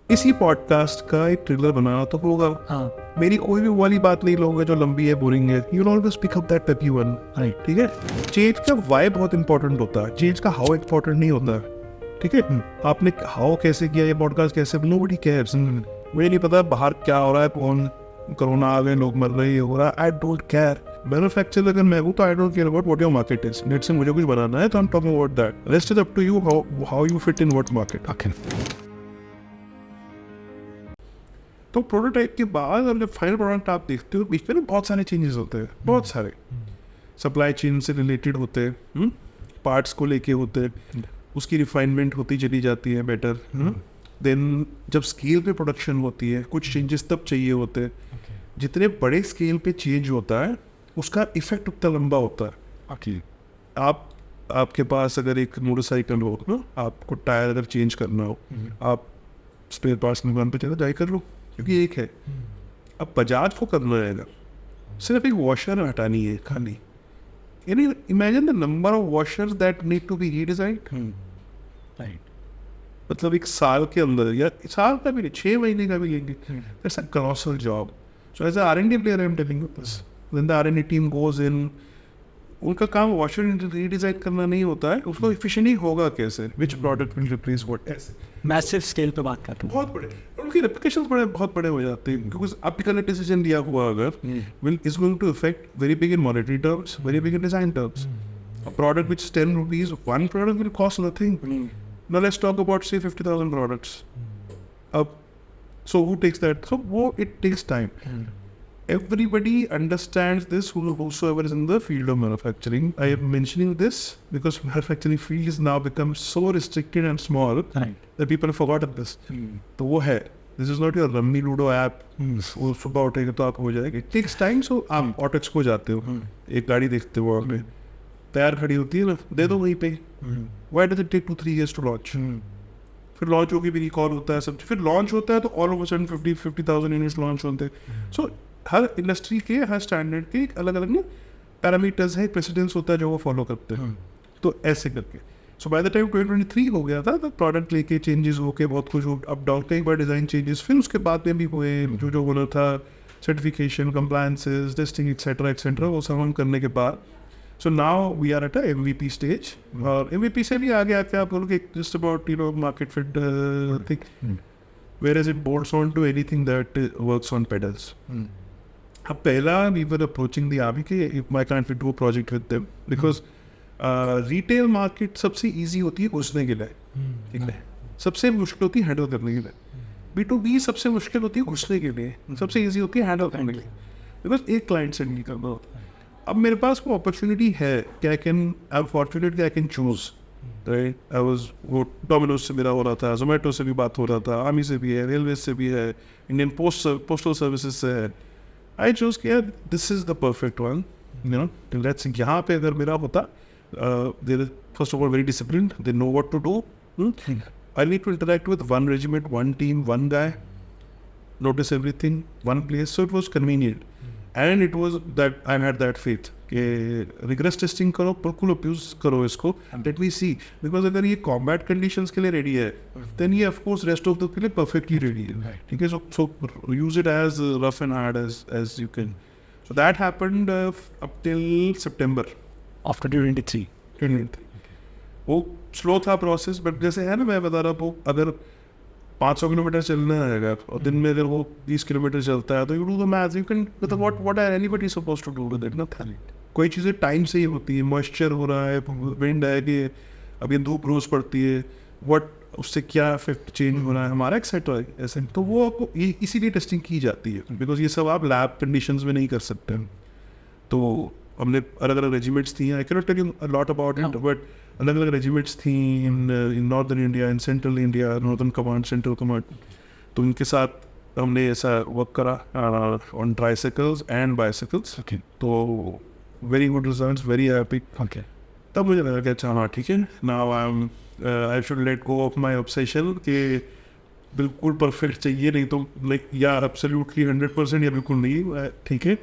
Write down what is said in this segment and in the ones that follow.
इसी पॉडकास्ट का एक ट्रेलर बनाना तो होगा। हाँ मेरी कोई भी वाली बात नहीं लोगे जो लंबी है, बोरिंग है। You always pick up that peppy one, right ठीक है। चेंज का वाई बहुत इंपॉर्टेंट होता है, चेंज का हाउ इंपॉर्टेंट नहीं होता, ठीक है। आपने हाउ कैसे किया, ये पॉडकास्ट कैसे, नोबडी केयर्स। मुझे नहीं पता बाहर क्या हो रहा है, कौन कोरोना आ गए, लोग मर रहे, ये हो रहा है, आई डोंट केयर। मैन्युफैक्चरर अगर मैं हूँ तो I don't care about what your market is. Let's say मुझे कुछ बनाना है तो I am talking about that, rest is up to you how you fit in what market. Okay तो प्रोटोटाइप के बाद और जब फाइनल प्रोडक्ट आप देखते हो, बीच में ना बहुत सारे चेंजेस होते हैं, बहुत सारे सप्लाई चेन से रिलेटेड होते हैं, पार्ट्स को लेके होते हैं, उसकी रिफाइनमेंट होती चली जाती है बेटर। देन जब स्केल पे प्रोडक्शन होती है, कुछ चेंजेस तब चाहिए होते हैं। जितने बड़े स्केल पे चेंज होता है उसका इफेक्ट उतना लंबा होता है। ओके आपके पास अगर एक मोटरसाइकिल हो ना, आपको टायर अगर चेंज करना हो, आप स्पेयर पार्ट्स की दुकान पे चले जाए कर लो, क्योंकि एक है। अब बजाज को करना रहेगा, सिर्फ एक वॉशर हटानी है खाली। यानी imagine the number of washers that need to be redesigned. Right मतलब एक साल के अंदर, या साल का भी नहीं, 6 महीने का भी लेंगे। That's a colossal job. So as a R&D player I am telling you this, when the R&D team goes in, उनका काम वॉशर रीडिजाइन करना नहीं होता है, उसको एफिशिएंटली होगा कैसे, which product will replace what, ऐसे मैसिव स्केल पे बात करते हैं। बहुत बड़े उनके रेप्लिकेशंस बहुत बड़े हो जाते हैं। क्योंकि आपने करना डिसीजन लिया हुआ अगर will is going to affect very big in monetary terms, very big in design terms. A product which is 10 rupees, one product will cost nothing. Now let's talk about say 50,000 products. So who takes that? So it takes time. Everybody understands this whosoever is in the field of manufacturing. I am mentioning this because manufacturing field is now become so restricted and small right that people have forgotten this. तो वो है, this is not your rummy ludo app, वो सुबह उठेगा तो आप हो जाएगा। It takes time. सो आप ऑटो एक्सपो जाते हो, एक गाड़ी देखते हो, वहाँ पे तैयार खड़ी होती है ना, दे दो वहीं पे। Why does it take 2-3 years to launch? फिर लॉन्च होगी, भी रिकॉल होता है सब, फिर लॉन्च होता है तो all of a sudden 50,000 units launch होते हैं। सो हर इंडस्ट्री के, हर स्टैंडर्ड के अलग अलग ना पैरामीटर्स है, प्रेसिडेंस होता है जो वो फॉलो करते हैं। तो ऐसे करके सो बाय द टाइम 2023 हो गया था, तो प्रोडक्ट लेके चेंजेस होके बहुत कुछ अप डाउन, कई बार डिज़ाइन चेंजेस फिर उसके बाद में भी हुए, जो होना था, सर्टिफिकेशन, कंप्लायंसेस, टेस्टिंग एक्सेट्रा वो सब हम करने के बाद so now we are at a MVP स्टेज। और MVP से भी आगे आके आप बोलोगे just about market fit thing, where is it bolts on to anything that works on pedals. अब पहला we were approaching the army के, if my can fit do a project with them, because retail market सबसे easy होती है घुसने के लिए, ठीक है, सबसे मुश्किल होती है हैंडल करने के लिए। B2B सबसे मुश्किल होती है घुसने के लिए, सबसे ईजी होती है हैंडल करने के लिए, बिकॉज एक क्लाइंट से डील करना होता है। अब मेरे पास वो अपॉर्चुनिटी है कि आई एम फॉर्चुनेट कि I can choose, right. I was, वो डोमिनोज से मेरा हो रहा था, जोमेटो से भी बात हो रहा था, आर्मी से भी है, रेलवे से भी है, इंडियन पोस्टल सर्विसेज से है। आई चूज कि this is the perfect one, you know. Let's यहाँ पे अगर मेरा होता, they are first of all very disciplined, they know what to do. I need to interact with one regiment, one team, one guy, notice everything, one place, so it was convenient. And it was that I had that faith कि rigorous testing करो, बिल्कुल abuse करो इसको, let me see, because अगर ये combat conditions के लिए ready है, then ये of course rest of the के लिए perfectly ready है, ठीक है। So use it as rough and hard as you can. So that happened up till September after 2023 वो स्लो था प्रोसेस, बट जैसे है ना, मैं बता रहा हूँ, अगर 500 किलोमीटर चलना है अगर, और दिन में अगर वो 20 किलोमीटर चलता है, तो you do the math, you can, मतलब what are anybody suppose to do with it, nothing. कोई चीज़ें टाइम से ही होती है, मॉइस्चर हो रहा है, विंड है कि अब ये धूप रोज पड़ती है, व्हाट उससे क्या इफेक्ट चेंज हो रहा है हमारा, एक्सेट्रा, ऐसे। तो वो आपको इसीलिए टेस्टिंग की जाती है, बिकॉज ये सब आप लैब कंडीशंस में नहीं कर सकते। तो हमने अलग अलग रेजिमेंट्स थी, I can not tell you a lot about it, but अलग अलग रेजिमेंट्स थी in northern India, in central India, northern command, central command. तो उनके साथ हमने ऐसा वर्क करा ऑन ट्राइसाइकल्स एंड बाइसाइकल्स। तो very good results, very happy. तब मुझे लगा कि अच्छा हाँ ठीक है, now I should let go of my obsession कि बिल्कुल परफेक्ट चाहिए, नहीं तो लाइक या एब्सोल्युटली 100% या बिल्कुल नहीं, ठीक है।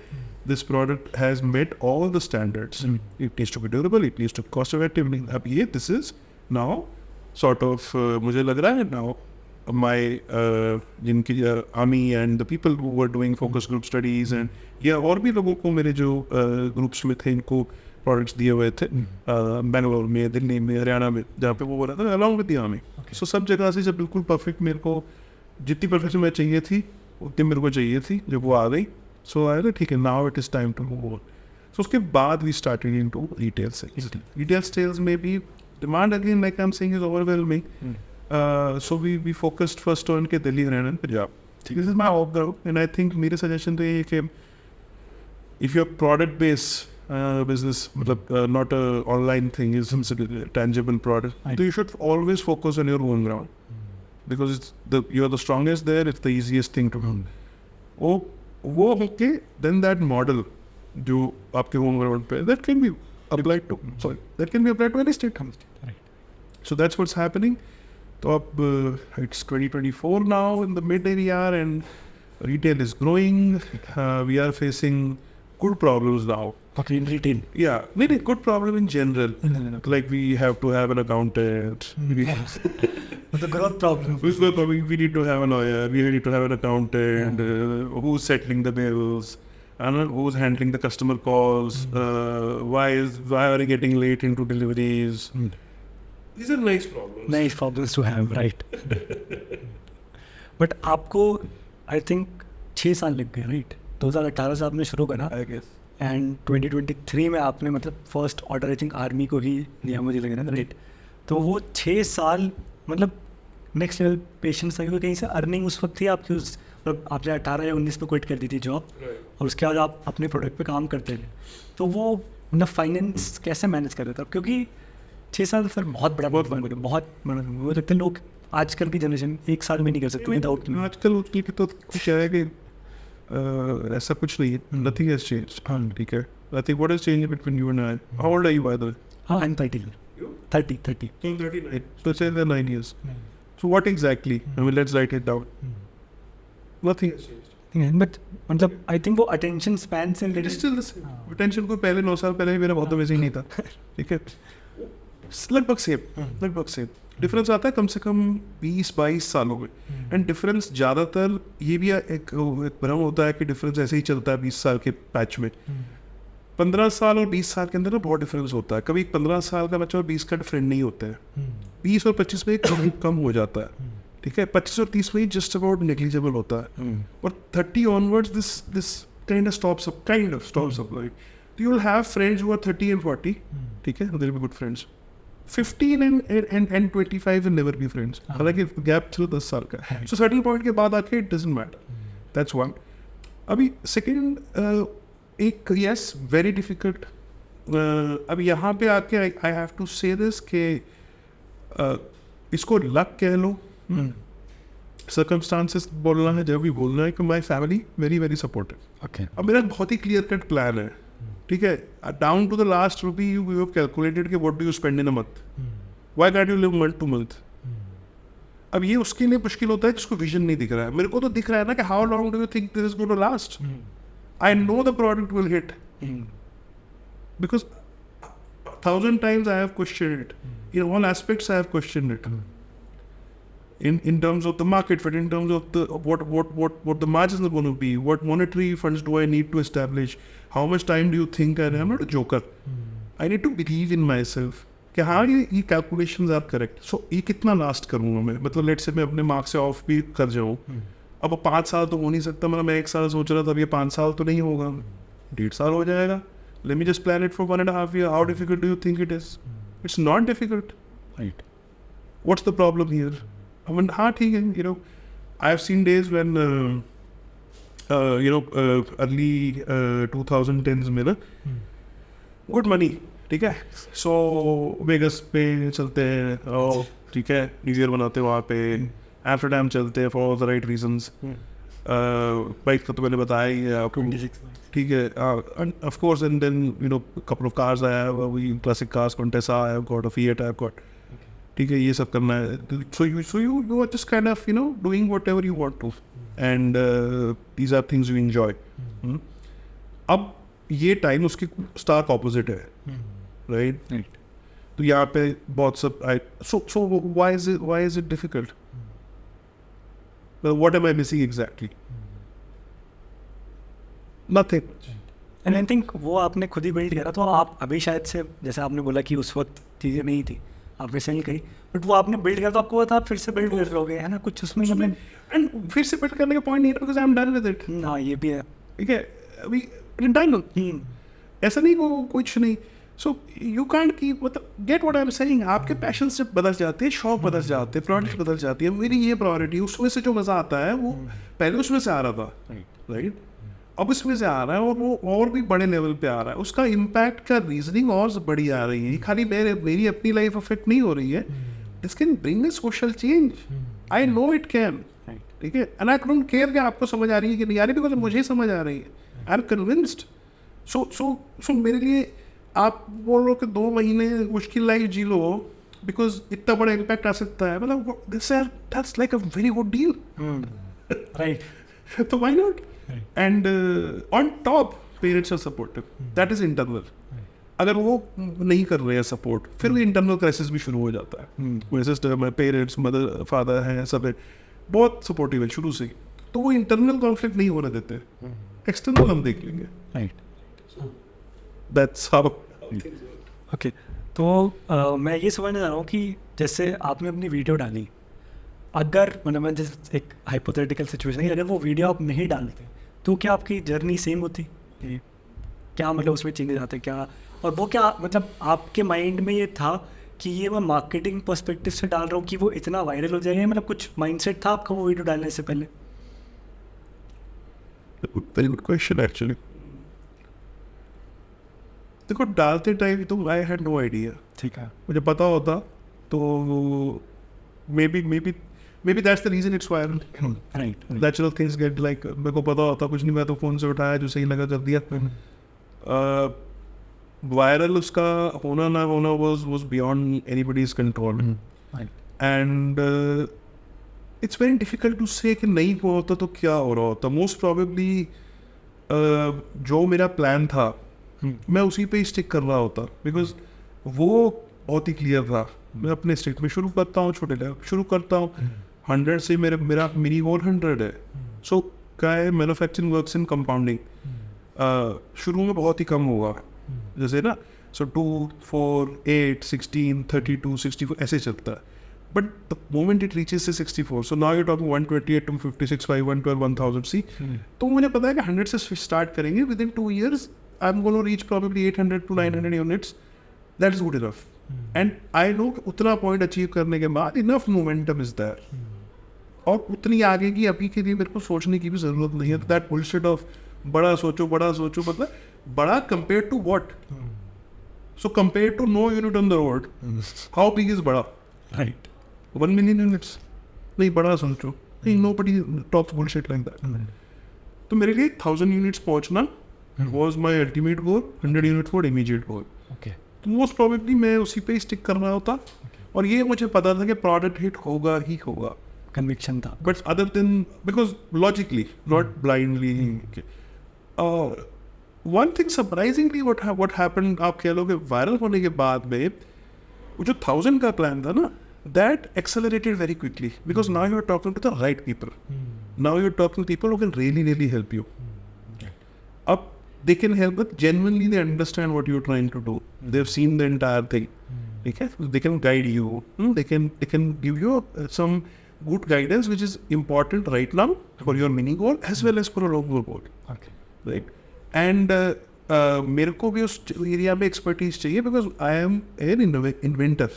This product has met all the standards. It needs to be durable, it needs to be cost effective. अब ये this is now sort of मुझे लग रहा है now my जिनकी army and the people who were doing focus group studies and या और भी लोगों को मेरे जो ग्रुप्स में थे इनको प्रोडक्ट्स दिए हुए थे बेंगलोर में, दिल्ली में, हरियाणा में, जहाँ पे वो बोला था अलॉन्ग विद द आर्मी. सो सब जगह से जब बिल्कुल परफेक्ट मेरे को जितनी परफेक्शन मैं चाहिए थी उतनी मेरे को चाहिए थी, जब वो आ गई सो आया ठीक है now it is time to move on. So उसके बाद we started into retail sales. Retail sales में भी demand again like I am saying is overwhelming. So we focused first on के Delhi, Haryana and Punjab. This is my outgrowth and I think मेरे suggestion तो ये है कि if your product based business मतलब not a online thing is some sort of tangible product, so you should always focus on your own ground because you are the strongest there. It's the easiest thing to do. वो होके then that model जो आपके home ground पे that can be applied to any state. So that's what's happening. So it's 2024 now in the mid area and retail is growing. We are facing good problems now. Okay, in retail. Yeah, really good problem in general. Like we have to have an accountant. The growth problem. We need to have a lawyer. We need to have an accountant. Who's settling the bills? And who's handling the customer calls? Why are they getting late into deliveries? These are nice problems. Nice problems to have, right? But आपको I think 6 साल लग गए, right? 2018 से आपने शुरू करा. I guess. And 2023 में आपने मतलब first order I think army को ही दिया, मुझे लग रहा है, राइट? तो वो 6 साल मतलब नेक्स्ट लेवल पेशेंस था, क्योंकि कहीं से अर्निंग उस वक्त थी आपकी, उस मतलब आपने 18 या 19 में क्विट कर दी थी जॉब, और उसके बाद आप अपने प्रोडक्ट पे काम करते थे. तो वो मतलब फाइनेंस कैसे मैनेज कर रहे थे आप? क्योंकि 6 साल फिर बहुत बड़ा मुझे लगता है लोग आजकल की जनरेशन 1 साल में नहीं कर सकते विदाउट. आजकल उसकी तो कुछ है कि ऐसा कुछ नहीं है. Nothing has changed. हाँ ठीक है. I think what has changed between you and I? How old are you by the way? हाँ, I am 30. So 39. So say the 9 years. So what exactly? I mean, let's write it down. Nothing has changed. But मतलब I think वो attention span से It is still the same. Attention को पहले 9 साल पहले मेरा बहुत वैसे ही नहीं था. ठीक है. लगभग सेम. डिफरेंस आता है कम से कम 20-22 सालों में. एंड डिफरेंस ज़्यादातर ये भी एक भ्रम होता है कि डिफरेंस ऐसे ही चलता है 20 साल के पैच में. 15 साल और 20 साल के अंदर ना बहुत डिफरेंस होता है. कभी 15 साल का बच्चा और 20 का फ्रेंड नहीं होता है. 20 और 25 में कम हो जाता है. ठीक है. 25 और 30 में जस्ट अबाउट नेग्लिजिबल होता है. और 30 onwards this kind of stops up like you will have friends who are 30 and 40. ठीक है. They will be good friends. 15 and 25 will never be friends. हालांकि गैप चलो 10 साल का. So certain point के बाद आके it doesn't matter. That's one. अभी second एक yes very difficult. अभी यहाँ पे आके I have to say this कि इसको luck कह लो, circumstances बोलना है, जब भी बोलना है कि my family very very supportive. Okay. अब मेरा बहुत ही clear cut plan है. ठीक है. Down to the last rupee you have calculated कि what do you spend in a month. Why can't you live month to month? अब ये उसके लिए मुश्किल होता है जिसको विजन नहीं दिख रहा है. मेरे को तो दिख रहा है ना कि how long do you think this is going to last. I know the product will hit because 1000 times I have questioned it. In all aspects I have questioned it. In terms of the market fit, in terms of the what the margins are going to be, what monetary funds do I need to establish, how much time do you think I'm not a joker. I need to believe in myself कि हाँ ये calculations are correct. So ये कितना last करूँगा मैं, मतलब late से मैं अपने मार्क्स से ऑफ भी कर जाऊँ. अब 5 साल तो हो नहीं सकता. मतलब मैं 1 साल सोच रहा था, अब ये 5 साल तो नहीं होगा, 1.5 साल हो जाएगा. Let me just plan it for 1.5 years. How difficult do you think it is? It's not difficult. Right. What's the problem here? I mean, हाँ ठीक है. You know, I've seen days when early 2010s में ना good money. ठीक है. So vagus पे चलते हैं, ठीक है, न्यू ईयर बनाते हैं वहाँ पे. एम्स्टरडैम चलते हैं for all the right reasons. Bike का तो मैंने बताया ही है आपको. 26 ठीक है. Of course, and then a couple of cars I have, classic cars, Contessa I have got, a Fiat I have got. ठीक है. ये सब करना है. So you are just kind of doing whatever you want to, and these are things you enjoy. अब ये time उसके Stark opposite है. राइट. तो यहाँ पे बहुत सब so why is it difficult? What am I missing exactly? Nothing. And I think वो आपने खुद ही बिल्ड करा, तो आप अभी शायद से, जैसे आपने बोला कि उस वक्त चीज़ें नहीं थी, आपने सेल करी, बट वो आपने बिल्ड करा तो आपको पता आप फिर से बिल्ड कर लोगे, है ना? कुछ उसमें मतलब एंड फिर से बिल्ड करने का पॉइंट नहीं है, because I am done with it. हाँ, ये भी है। ठीक है, अभी डन। ऐसा नहीं वो कुछ नहीं। सो यू कैंट कीप, मतलब get what I am saying, आपके पैशन से बदल जाते हैं, शौक बदल जाते हैं, प्रोडक्ट बदल जाती है। मेरी ये प्रायोरिटी, उसमें से जो मज़ा आता है वो पहले उसमें से आ रहा था, राइट? अब इसमें से आ रहा है और वो और भी बड़े लेवल पे आ रहा है, उसका इम्पैक्ट का रीजनिंग और बड़ी आ रही है। खाली मेरी अपनी लाइफ अफेक्ट नहीं हो रही है, this can bring a social change, I know it can. ठीक है, एंड आई डोंट केयर कि आपको समझ आ रही है कि नहीं आ रही, बिकॉज मुझे समझ आ रही है, आई एम कन्विंस्ड। सो मेरे लिए आप बोल रहे हो कि 2 महीने मुश्किल लाइफ जी लो बिकॉज इतना बड़ा इम्पैक्ट आ सकता है, मतलब that's like a very good deal, right. तो why not? And on top parents are supportive, that is internal. अगर वो नहीं कर रहे हैं सपोर्ट, फिर वो इंटरनल क्राइसिस भी शुरू हो जाता है। मेरे सिस्टर, मेरे पेरेंट्स, मदर, फादर हैं, सब है, बहुत सपोर्टिव है शुरू से ही, तो वो इंटरनल कॉन्फ्लिक्ट नहीं होने देते, एक्सटर्नल हम देख लेंगे। राइट। That's how. ओके, तो मैं ये समझना चाह रहा हूँ कि जैसे आपने अपनी वीडियो डाली, अगर मतलब मैं जैसे एक हाइपोथेटिकल सिचुएशन है, अगर वो वीडियो आप नहीं डालते तो क्या आपकी जर्नी सेम होती? क्या मतलब उसमें चेंजेस आते क्या? और वो क्या मतलब आपके माइंड में ये था कि ये मैं मार्केटिंग पर्सपेक्टिव से डाल रहा हूँ कि वो इतना वायरल हो जाएगा, मतलब कुछ माइंडसेट था आपका वो वीडियो डालने से पहले? Very good question actually. देखो, डालते टाइम तो आई हैड नो आइडिया। ठीक है। मुझे पता होता तो maybe that's the reason it's viral. Right. Natural things get like, मेरे को पता होता कुछ नहीं, मैं तो फ़ोन से उठाया, जो सही लगा कर दिया। वायरल उसका होना ना होना was beyond anybody's control, and it's very difficult to say कि नहीं हुआ होता तो क्या हो रहा होता। मोस्ट प्रोबेबली जो मेरा प्लान था मैं उसी पे ही स्टिक कर रहा होता, बिकॉज वो बहुत ही क्लियर था। मैं अपने स्टिक में शुरू करता हूँ, छोटे लेवल शुरू करता हूँ, 100 से मेरा मिनी गोल 100 है। सो क्या है, मैन्युफैक्चरिंग वर्क्स इन कंपाउंडिंग, शुरू में बहुत ही कम होगा, जैसे ना, सो 2, 4, 8, 16, 32, 64 ऐसे चलता है। But the moment it reaches से 64, सो नाउ यू टॉकिंग 128, 256, 5, 112, 1000 सी। तो मुझे पता है कि 100 से स्टार्ट करेंगे, with in 2 years I am gonna reach probably 800 to 900 units, that is good enough. And I know उतना पॉइंट अचीव करने के बाद इनफ मोमेंटम इज देयर, और उतनी आगे की अभी के लिए मेरे को सोचने की भी ज़रूरत नहीं है। दैट बुलशिट ऑफ बड़ा सोचो, मतलब बड़ा compare to what? So compare to no unit on the road, how big is बड़ा? राइट। 1 million यूनिट्स नहीं, बड़ा सोचो नहीं, nobody talks bullshit like that। तो मेरे लिए 1000 यूनिट्स पहुंचना was my ultimate goal, 100 units was immediate goal। Okay. तो मोस्ट प्रोबेबली मैं उसी पे स्टिक कर रहा होता, और ये मुझे पता था कि प्रोडक्ट हिट होगा ही होगा, कन्विक्शन था। But other than because logically, not blindly. One thing surprisingly what happened, आप कह लो कि वायरल होने के बाद में वो जो 1000 का प्लान था ना, that accelerated very quickly, because now you are talking to the right people, now you are talking people who can really help you. अब they can help, but genuinely they understand what you're trying to do, they've seen the entire thing, okay? They can guide you, they can give you some good guidance which is important right now for your mini goal as well as for a longer goal, okay, right? And मेरे को भी उस area में expertise चाहिए, because I am N inventor,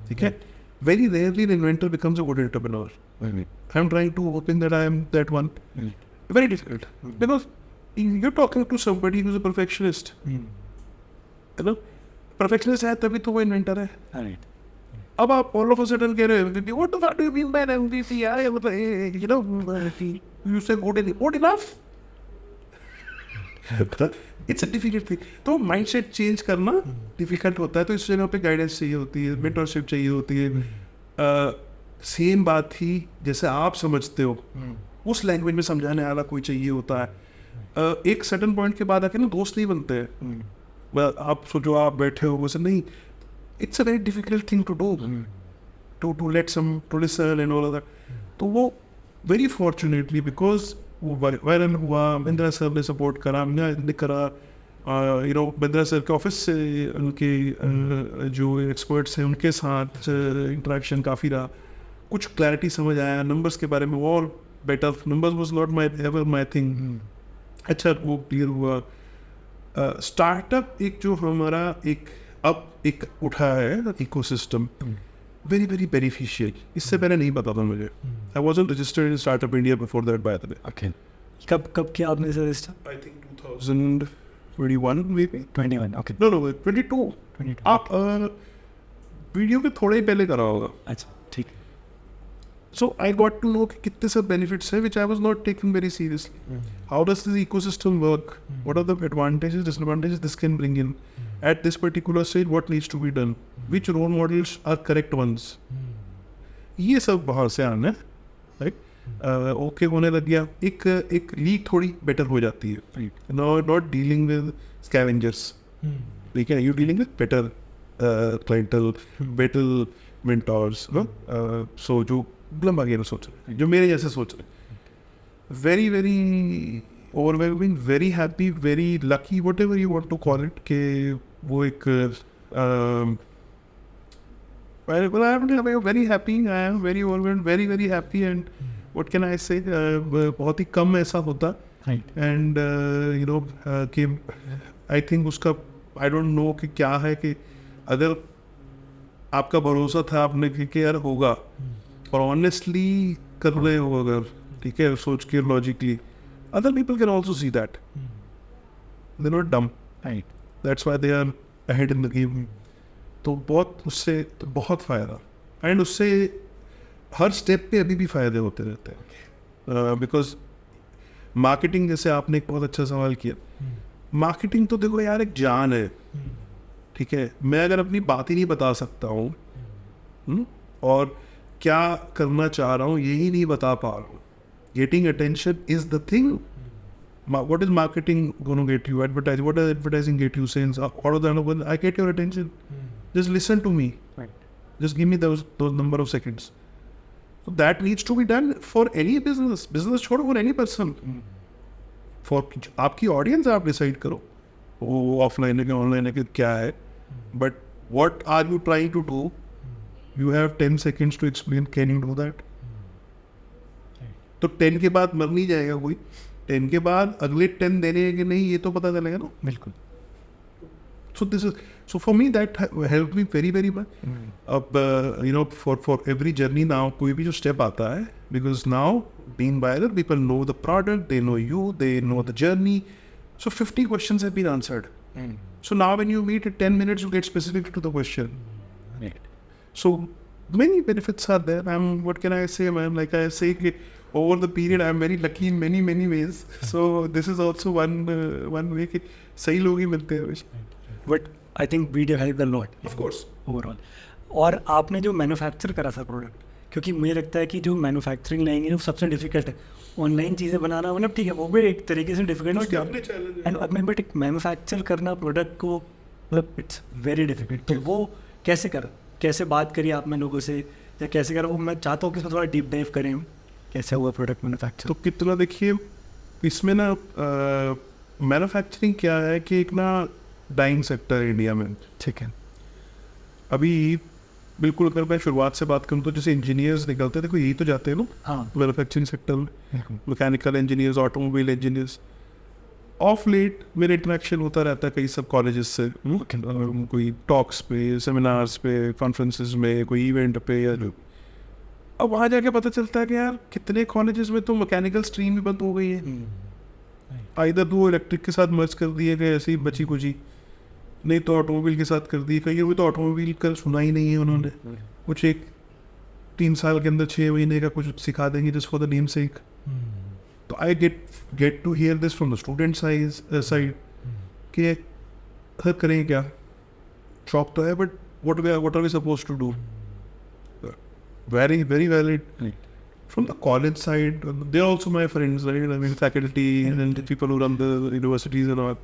ठीक है? Very rarely an inventor becomes a good entrepreneur. I'm trying to hoping that I am that one. Very difficult, because you're talking to somebody who's a perfectionist, you know? Perfectionist है तभी तो वो inventor है। Right. अब आप all of a sudden कह रहे हो MVP, what the fuck do you mean by an MVP? यार मतलब you know, you say good enough? It's a difficult thing. तो माइंडसेट चेंज करना डिफिकल्ट होता है, तो इस जगह पे गाइडेंस चाहिए होती है, मेंटरशिप चाहिए होती है। सेम बात थी जैसे आप समझते हो, उस लैंग्वेज में समझाने वाला कोई चाहिए होता है। एक सर्टेन पॉइंट के बाद आके ना दोस्त नहीं बनते हैं। आप सोचो आप बैठे हो वैसे नहीं, it's a very difficult thing to do, to let some to listen and all that. तो वो वेरी फॉर्चुनेटली बिकॉज वायरल हुआ, महिंद्रा सर ने सपोर्ट करा, मैंने करा, महिंद्रा सर के ऑफिस से उनके जो एक्सपर्ट्स हैं उनके साथ इंटरेक्शन काफ़ी रहा, कुछ क्लैरिटी समझ आया नंबर्स के बारे में, और better numbers was not my ever my thing, अच्छा वो क्लियर हुआ। स्टार्टअप एक जो हमारा एक उठा है इकोसिस्टम, वेरी वेरी बेनिफिशियल, इससे पहले नहीं पता था मुझे। I wasn't registered in startup India before that bye the way. Okay, कब किया आपने sir register? I think 2021 maybe 21। Okay, no 22 आप वीडियो के थोड़े ही पहले करा होगा। अच्छा ठीक है। So I got to know कि कितने सब benefits हैं which I was not taking very seriously. How does this ecosystem work? What are the advantages, disadvantages this can bring in? At this particular stage, what needs to be done? Which role models are correct ones? ये सब बाहर से आना है, right? Okay होने लग गया, एक लीग थोड़ी बेटर हो जाती है। नॉट डीलिंग विद स्कैवेंजर्स, ठीक है, you dealing with better clientele, better mentors, so जो लंबा गेम सोच रहे हैं, जो मेरे जैसे सोच रहे हैं, very very overwhelming, very happy, very lucky, whatever you want to call it, कि वो एक very happy, I am very overwhelmed, very very happy, and what can I say, बहुत ही कम ऐसा होता, एंड कि आई थिंक उसका I don't know कि क्या है, कि अगर आपका भरोसा था आपने कि यार होगा, और ऑनेस्टली कर रहे हो अगर, ठीक है, सोच के logically, other people can also see that, they not dumb, that's why they are ahead in the game. तो बहुत उससे तो बहुत फ़ायदा, एंड उससे हर स्टेप पे अभी भी फ़ायदे होते रहते हैं, बिकॉज मार्केटिंग, जैसे आपने एक बहुत अच्छा सवाल किया, मार्केटिंग तो देखो यार एक जान है, ठीक है, मैं अगर अपनी बात ही नहीं बता सकता हूँ और क्या करना चाह रहा हूँ यही नहीं बता पा रहा हूँ, getting attention is the thing. What is marketing going to get you? Advertising. What does advertising get you? Sales. All of that. I get your attention. Just listen to me. Right. Just give me those number of seconds. So that needs to be done for any business. Business छोड़ो, for any person. For आपकी audience आप decide करो, वो offline है कि online है कि क्या है. But what are you trying to do? You have 10 seconds to explain. Can you do that? तो 10 के बाद मर नहीं जाएगा कोई. 10 के बाद अगले 10 देने हैं कि नहीं, ये तो पता चलेगा ना. बिल्कुल. So for me that helped me very very much. अब for every journey now कोई भी जो step आता है, because now being buyer people know the product, they know you, they know the journey. So 50 questions have been answered. So now when you meet in 10 minutes you get specific to the question. Right. So many benefits are there. What can I say, man? Like I say, over the period I am very lucky in many ways. So this is also one way कि सही लोग ही मिलते हैं. But I think video helped a lot. Of course. Overall. और आपने जो manufacture करा था प्रोडक्ट, क्योंकि मुझे लगता है कि जो मैन्युफैक्चरिंग लाइन है वो सबसे डिफिकल्ट है. ऑनलाइन चीज़ें बनाना मतलब ठीक है, वो भी एक तरीके से डिफिकल्ट है, बट एक मैन्युफैक्चर करना प्रोडक्ट को मतलब इट्स वेरी डिफिकल्ट. तो वो कैसे बात करिए आपने लोगों से, या कैसे करा वो मैं चाहता हूँ कि इसमें थोड़ा डीप डाइव करें, कैसे हुआ प्रोडक्ट मैन्युफैक्चर. तो कितना देखिए इसमें ना मैन्युफैक्चरिंग क्या है कि एक ना डाइंग सेक्टर है इंडिया में. ठीक है. अभी बिल्कुल अगर मैं शुरुआत से बात करूँ तो जैसे इंजीनियर्स निकलते हैं, देखो यही तो जाते हैं ना. हाँ. मैन्युफैक्चरिंग सेक्टर में mechanical engineers, automobile engineers. Of late मेरा इंटरेक्शन होता रहता है कई सब कॉलेजेस से, कोई टॉक्स पे, सेमिनार्स पे, कॉन्फ्रेंसेस में, कोई इवेंट पे, या अब वहाँ जाके पता चलता है कि यार कितने कॉलेजेस में तो मैकेनिकल स्ट्रीम भी बंद हो गई है. आइदर तो इलेक्ट्रिक के साथ मर्ज कर दिए गए ऐसी बची कुची, नहीं तो ऑटोमोबाइल के साथ कर दिए. कहीं तो ऑटोमोबाइल का सुना ही नहीं है उन्होंने. कुछ एक 3 साल के अंदर 6 महीने का कुछ सिखा देंगे just for the name sake. तो I get to hear this from the student side कि सर करेंगे क्या, शॉप तो है but what are we suppose to do. Very valid. Right. From the college side, they are also my friends, right? I mean, faculty and people who run the universities and all.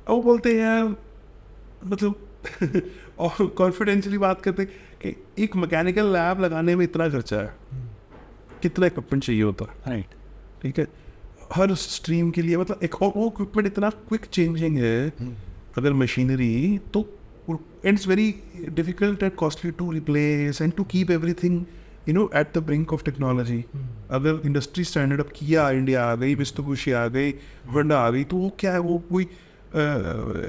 वो बोलते हैं यार, मतलब और confidentiality बात करते हैं कि एक मैकेनिकल लैब लगाने में इतना खर्चा है. कितना इक्विपमेंट चाहिए होता है, राइट, ठीक है, हर स्ट्रीम के लिए, मतलब एक और वो इक्विपमेंट इतना क्विक चेंजिंग है अगर मशीनरी, तो it's very difficult and costly to replace and to keep everything you know at the brink of technology. अगर इंडस्ट्री स्टैंडर्ड अप किया, इंडिया आ गई, मित्सुबिशी आ गई, होंडा आ गई, तो वो क्या है, वो कोई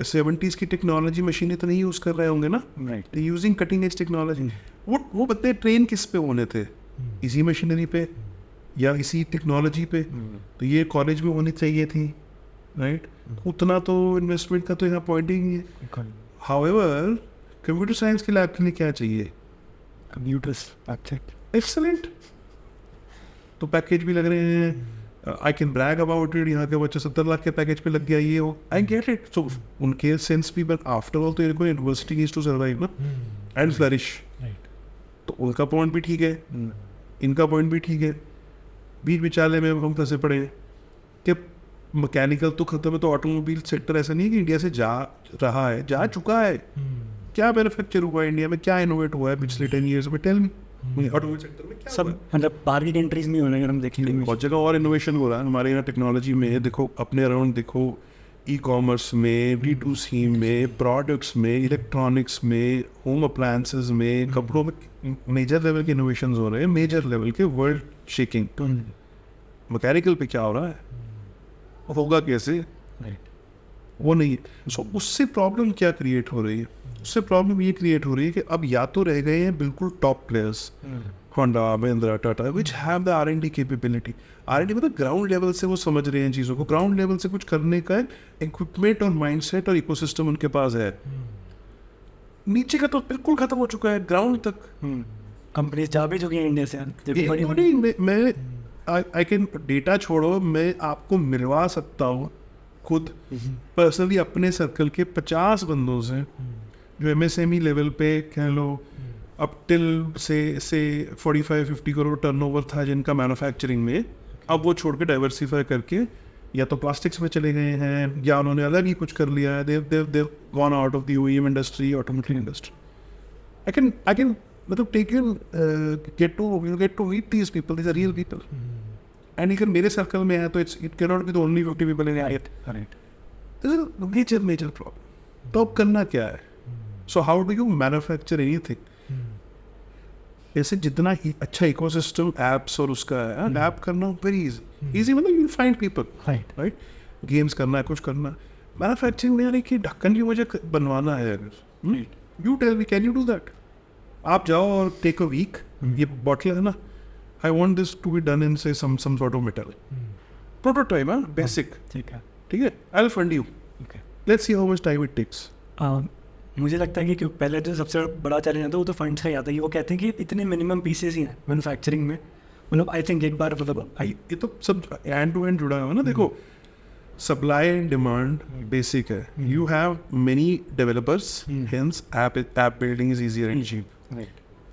70s की टेक्नोलॉजी मशीनें तो नहीं यूज़ कर रहे होंगे ना, right, using cutting edge technology. वो बंदे ट्रेन किस पे होने थे, इसी मशीनरी पे या इसी टेक्नोलॉजी पे. तो ये कॉलेज में होनी चाहिए थी, राइट. उतना तो इन्वेस्टमेंट का तो यहाँ पॉइंट ही नहीं है. हाउएवर कंप्यूटर साइंस के लैब के लिए क्या चाहिए, कंप्यूटर्स, एक्सेलेंट. तो पैकेज भी लग रहे हैं, I can brag about it. यहाँ के बच्चे 70 लाख के पैकेज पे लग गया, ये हो, आई गेट इट. सो उनके सेंस भी, बट आफ्टर ऑल तो इनको यूनिवर्सिटी इज टू सर्वाइव ना एंड फ्लरिश. तो उनका पॉइंट भी ठीक है, इनका पॉइंट भी ठीक है. बीच विचाले में हम फंसे पड़े हैं कि मैकेनिकल तो खत्म है, तो ऑटोमोबाइल सेक्टर ऐसा नहीं है कि इंडिया से जा रहा है, जा चुका है. क्या मैन्युफैक्चर हुआ है इंडिया में, क्या इनोवेट हुआ है पिछले 10 years में, टेल मी. ऑटोमोबाइल सेक्टर में क्या सब मतलब बाहर की कंट्रीज में होने, अगर हम देखेंगे बहुत जगह और इनोवेशन हो रहा है. हमारे यहाँ टेक्नोलॉजी में देखो, अपने अराउंड देखो, ई कॉमर्स में, D2C में, प्रोडक्ट्स में, इलेक्ट्रॉनिक्स में, होम अप्लायंसेज में, कपड़ों में मेजर लेवल के इनोवेशन हो रहे हैं, मेजर लेवल के, वर्ल्ड शेकिंग. मैकेनिकल पे क्या हो रहा है, होगा कैसे, वो नहीं है. सो उससे प्रॉब्लम क्या क्रिएट हो रही है, उससे प्रॉब्लम ये क्रिएट हो रही है कि अब या तो रह गए हैं बिल्कुल top players, Honda, Mahindra, Tata, which have the R&D capability. R&D मतलब ग्राउंड लेवल से वो समझ रहे हैं चीज़ों को, ग्राउंड लेवल से कुछ करने का इक्विपमेंट और माइंडसेट और इकोसिस्टम उनके पास है. नीचे का तो बिल्कुल खत्म हो चुका है, ग्राउंड तक कंपनीज जा भी चुकी हैं इंडिया से. मैं आई कैन, डेटा छोड़ो, मैं आपको मिलवा सकता हूँ खुद पर्सनली अपने सर्कल के 50 बंदों से जो MSME लेवल पे कह लो, अप टिल से 45-50 करोड़ टर्नओवर था जिनका मैन्युफैक्चरिंग में, अब वो छोड़ के डाइवर्सिफाई करके या तो प्लास्टिक्स में चले गए हैं या उन्होंने अलग ही कुछ कर लिया है. They've gone out of the OEM industry, automotive industry. I can मतलब take you get to meet these people, these are real people. And अगर मेरे सर्कल में है तो it can not be the only 50 people in it. This is major problem. तो अब करना क्या है, so how do you manufacture anything. ऐसे जितना ही अच्छा इकोसिस्टम एप्स और उसका है, ऐप करना वेरी इजी मतलब you find people, right. Games करना है, कुछ करना. मैन्युफैक्चरिंग में यानी कि ढक्कन भी मुझे बनवाना है, अगर you tell me can you do that. आप जाओ और टेक अ वीक, ये बॉटल है ना, I want this to be done in say some sort of metal prototype, basic, ठीक है, I will fund you, let's see how much time it takes. मुझे लगता है कि पहले जो सबसे बड़ा चैलेंज आता है वो तो फंड्स का ही आता है. वो कहते हैं कि इतने मिनिमम पीसेस ही हैं मैन्युफैक्चरिंग में. मतलब आई थिंक एक बार मतलब ये तो सब एंड टू एंड जुड़ा हुआ है ना. देखो, सप्लाई एंड डिमांड बेसिक है. You have many developers, hence app building is easier and cheap.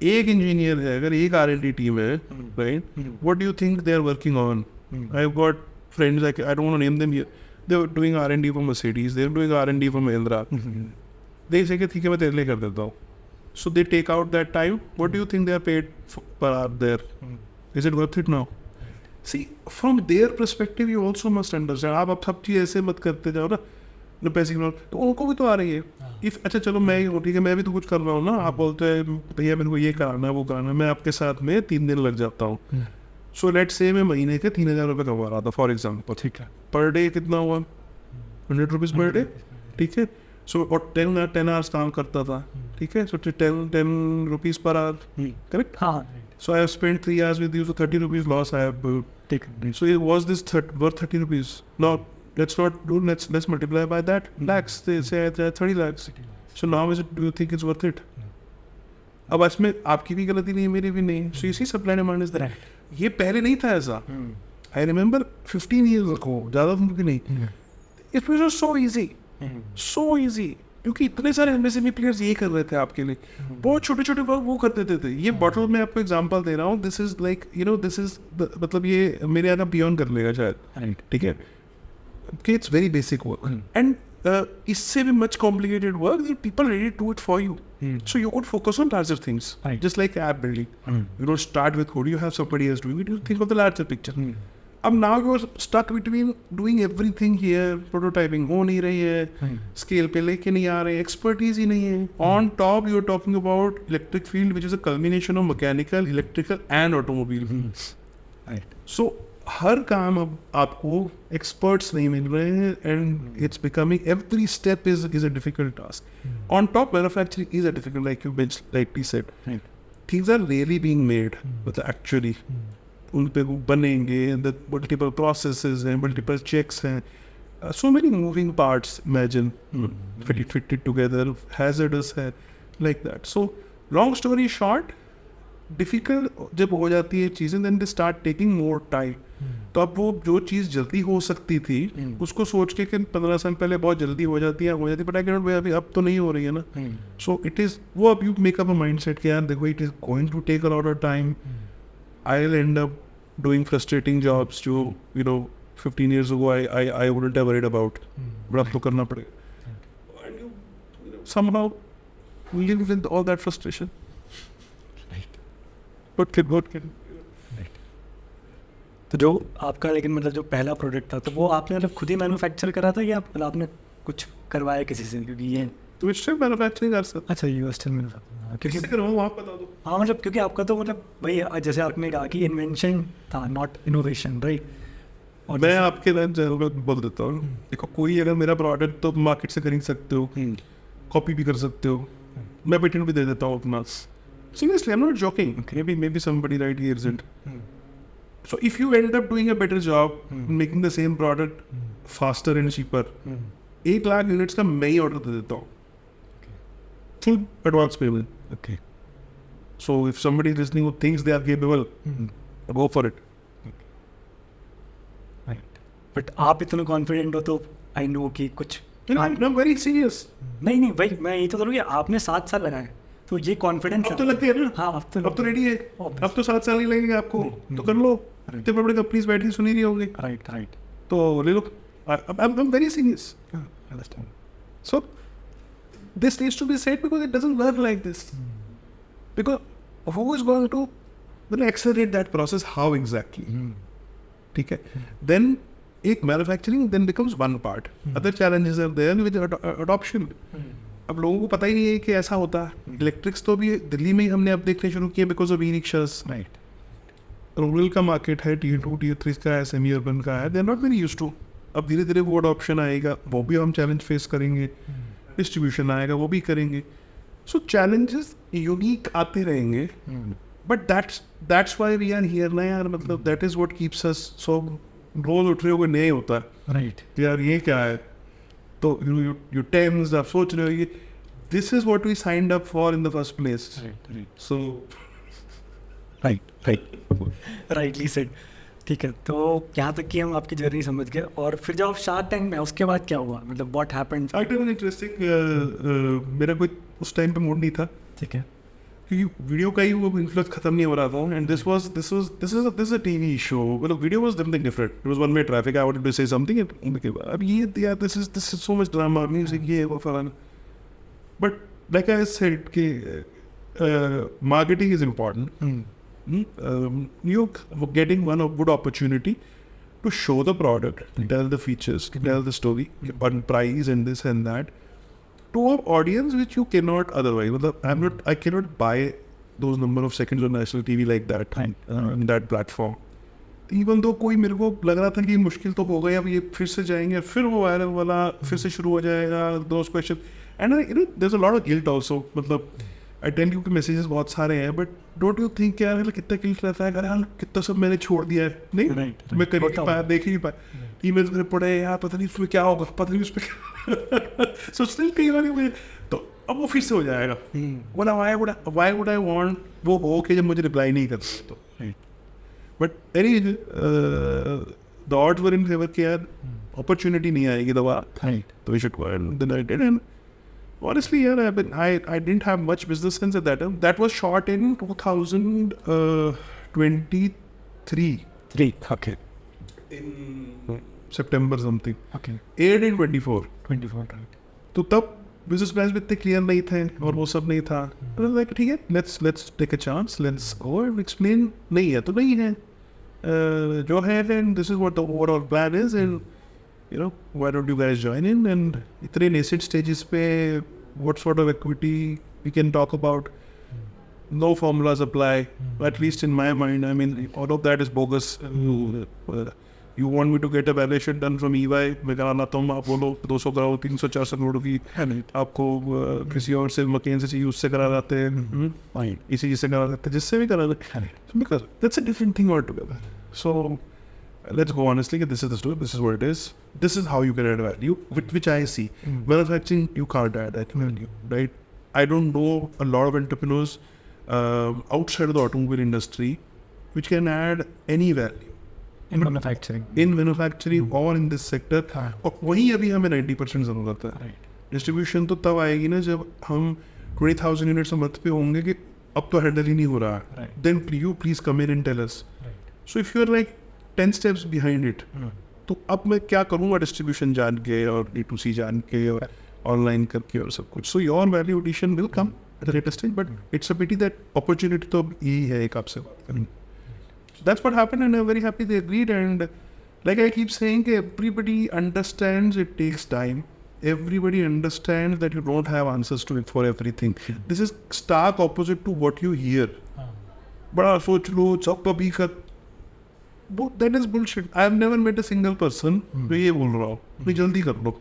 एक इंजीनियर है, अगर एक R&D टीम है, right, what do you think they are working on. I have got friends, like I don't want to name them here, they are doing R&D for Mercedes, they are doing R&D for Mahindra. They say कि ठीक है मैं तेरे लिए कर देता हूँ. So they take out that time. What do you think they are paid per hour there. Is it worth it now. See from their perspective you also must understand. आप अब सब चीज़ ऐसे मत करते जाओ ना, पैसे की, तो उनको भी तो आ रही है. इफ अच्छा चलो मैं ठीक है, मैं भी तो कुछ कर रहा हूँ ना. आप बोलते हैं भैया मेरे को ये कराना है, वो कराना है, मैं आपके साथ में 3 दिन लग जाता हूँ. सो लेट से मैं महीने के 3,000 रुपये कमा रहा था फॉर एग्जाम्पल, ठीक है. पर डे कितना हुआ, 100 रुपीज़ पर डे, ठीक है. सो और 10 आवर्स काम करता था, ठीक है. So 10 rupees per hour, correct. हाँ. So I have spent 3 hours with you, so 30 rupees loss I have taken. So it was this worth 30 rupees. Now let's not do, let's multiply by that lakhs. They say 30 lakhs. So now do you think it's worth it? अब इसमें आपकी भी गलती नहीं है, मेरी भी नहीं. So you see supply and demand is there. ये पहले नहीं था ऐसा. I remember 15 years ago, ज़्यादा तो नहीं. It was just so easy. So easy. क्योंकि इतने सारे MSME प्लेयर्स ये कर रहे थे आपके लिए. बहुत छोटे छोटे वर्क वो कर देते थे. ये बॉटल मैं आपको एग्जांपल दे रहा हूँ. This is like you know, this is मतलब ये मेरे यहाँ बियॉन्ड कर लेगा शायद, ठीक है. कि it's very basic work. And इससे भी much complicated work, then people ready to do it for you. So you could focus on larger things, Right. just like app building. You don't start with code, you have somebody else doing it, you think of the larger picture. अब now you're stuck between doing everything here, prototyping हो नहीं रही है, scale पे लेके नहीं आ रहे, expertise ही नहीं है. On top you're talking about electric field, which is a culmination of mechanical, electrical and automobile. Right. So हर काम अब आपको experts नहीं मिल रहे हैं, and it's becoming every step is a difficult task. On top, manufacturing is a difficult, like you mentioned, like we said. Right. Things are really being made, but actually उन पे वो बनेंगे, the multiple processes and multiple checks हैं, so many moving parts. Imagine fit it together, hazardous है, like that. So long story short, difficult जब हो जाती है चीज़ें, then they start taking more time. तो अब वो जो चीज़ जल्दी हो सकती थी उसको सोच के कि 15 साल पहले बहुत जल्दी हो जाती है, बट आई कैन नॉट, अभी अब तो नहीं हो रही है ना. सो इट इज़ वो, अब you make up a mind set कि यार देखो, it is going to take a lot of time. I will end up doing frustrating jobs जो 15 years ago I wouldn't have worried about, but अब तो करना पड़ेगा. And you somehow live with all that frustration. Right. What can तो जो आपका लेकिन मतलब जो पहला प्रोडक्ट था, तो वो आपने मतलब खुद ही मैन्युफैक्चर करा था या मतलब आपने कुछ करवाया किसी से? क्योंकि ये तो स्टिल मैन्युफैक्चरिंग कर सकते अच्छा यूएसएल में था, क्योंकि किससे करवाऊँ आप बता दो. हाँ मतलब क्योंकि आपका तो मतलब वही जैसे आपने कहा कि इन्वेंशन था, नॉट इनोवेशन, राइट? और मैं आपके जरूरत बोल देता हूँ, देखो कोई अगर मेरा प्रोडक्ट तो मार्केट से खरीद सकते हो, कॉपी भी कर सकते हो, मैं पेटेंट भी दे देता हूँ अपना. Seriously, I'm not joking. Maybe somebody right hears it. So if you end up doing a better job, making the same product faster and cheaper, 1 lakh units का मैं ही ऑर्डर दे देता हूँ. Advance payment. Okay. So if somebody is listening who thinks they are capable, go for it. Right. But आप इतने confident हो तो I know कि कुछ I'm very serious. नहीं वही मैं यही तो करूँगी, आपने 7 साल लगाए तो ये कॉन्फिडेंस अब तो लगते हैं ना. हाँ अब तो रेडी है. अब तो 7 साल ही लगेंगे आपको, तो कर लो. इतने बड़े कंपनीज बैठी सुनी रही होंगी, राइट. तो ले लो. I'm very serious. Understand. So this needs to be said because it doesn't work like this. Because who is going to accelerate that process? How exactly? ठीक है. Then एक manufacturing then becomes one part. Other challenges are there with adoption. अब लोगों को पता ही नहीं है कि ऐसा होता है. इलेक्ट्रिक्स तो भी दिल्ली में ही हमने अब देखने शुरू किए बिकॉज ऑफ ई-रिक्शास. राइट. रूरल का मार्केट है, Tier 2 Tier 3 का है, सेमी अर्बन का है, they are not very used to. अब धीरे धीरे वो अडॉप्शन आएगा, वो भी हम चैलेंज फेस करेंगे. डिस्ट्रीब्यूशन आएगा, वो भी करेंगे. सो चैलेंजेस यूनिक आते रहेंगे, but that's why we are here ना यार. मतलब that is what keeps us. So रोज उठ रहे हो नहीं होता राइट. यार ये क्या है, तो यू टेंस, आप सोच रहे हो ये this is what we signed up for in the first place. So rightly said. ठीक है, तो यहाँ तक कि हम आपकी जर्नी समझ गए. और फिर जब आप शार्क टैंक में, उसके बाद क्या हुआ, मतलब व्हाट हैपेंड? इंटरेस्टिंग. मेरा कोई उस टाइम पे मूड नहीं था, ठीक है, क्योंकि वीडियो का ही वो इन्फ्लुएंस खत्म नहीं हो रहा था. And this is a TV show. मतलब video was something different. It was one way traffic. I wanted to say something. अब ये यार this is so much drama, music, ये वो फलाना. बट लाइक आई सेड कि marketing is important. You're getting one good opportunity to show the product, tell the features, tell the story, on price and this and that, to an audience which you cannot otherwise. I cannot buy those number of seconds on national TV like that on that platform. Even though कोई मेरे को लग रहा था कि मुश्किल तो हो गई, अब ये फिर से जाएंगे, फिर वो वायरल वाला फिर से शुरू हो जाएगा, those questions. And there's a lot of guilt also. मतलब आई टेल यू कि मैसेजेस बहुत सारे हैं, बट डोंट यू थिंक यार मतलब कितना गिल्ट रहता है, अरे यार कितना सब मैंने छोड़ दिया है. नहीं मैं कर नहीं पाया, देख ही नहीं पाया. ईमेल मेरे पड़े यार, पता नहीं उसमें क्या होगा, पता नहीं उसमें क्या. सो स्टिल कई बार मुझे तो अब वो फिर से हो जाएगा. बोला व्हाई वुड आई वांट वो हो कि जब मुझे रिप्लाई नहीं करते तो. But any the odds were in favour कि यार अपॉर्चुनिटी नहीं आएगी दोबारा, तो we should go. And then I did. And honestly, yeah, I didn't have much business sense at that time. That was shot in 2023. Okay. in September something. Okay. Aired in 24. 24, right. तो तब business plan भी इतने clear नहीं थे और वो सब नहीं था. लाइक ठीक है, let's take a chance, let's go and explain. नहीं है तो नहीं है, जो है and this is what the overall plan is and you know why don't you guys join in. And इतने नेसेंट स्टेजेस पे what sort of equity we can talk about. No formulas apply, at least in my mind. I mean, all of that is bogus. You want me to get a valuation done from EY? मैं कराना तुम आप बोलो 200 करोड़ 300 400 करोड़ की आपको किसी और से McKinsey से यूज से करा जाते हैं, इसी से करा जाते हैं, जिससे भी करा जाते हैं. Because that's a different thing altogether. So let's go honestly. This is the story. This is what it is. This is how you can add value, which I see. Manufacturing, you can't add that value, right? I don't know a lot of entrepreneurs outside of the automobile industry which can add any value In manufacturing. in manufacturing or in this sector. और वहीं अभी हमें 90% ज़रूरत है. Right. Distribution तो तब आएगी ना जब हम 20,000 यूनिट्स a month पे होंगे कि अब तो हैंडल ही नहीं हो रहा है. Right. Then you please come in and tell us. Right. So if you're like 10 steps behind it, तो अब मैं क्या करूँगा डिस्ट्रीब्यूशन जान के और D2C जान के और ऑनलाइन करके और सब कुछ. So your value addition will come at a later stage, but it's a pity that opportunity तो अब यही है एक आपसे बात करने. So that's what happened and I'm very happy they agreed. And like I keep saying, everybody understands it takes time. Everybody understands that you don't have answers to it for everything. This is stark opposite to what you hear. बड़ा सोच लो सब अभी कर, that is bullshit. I have never met a single person जो ये बोल रहा हो नहीं जल्दी कर लो.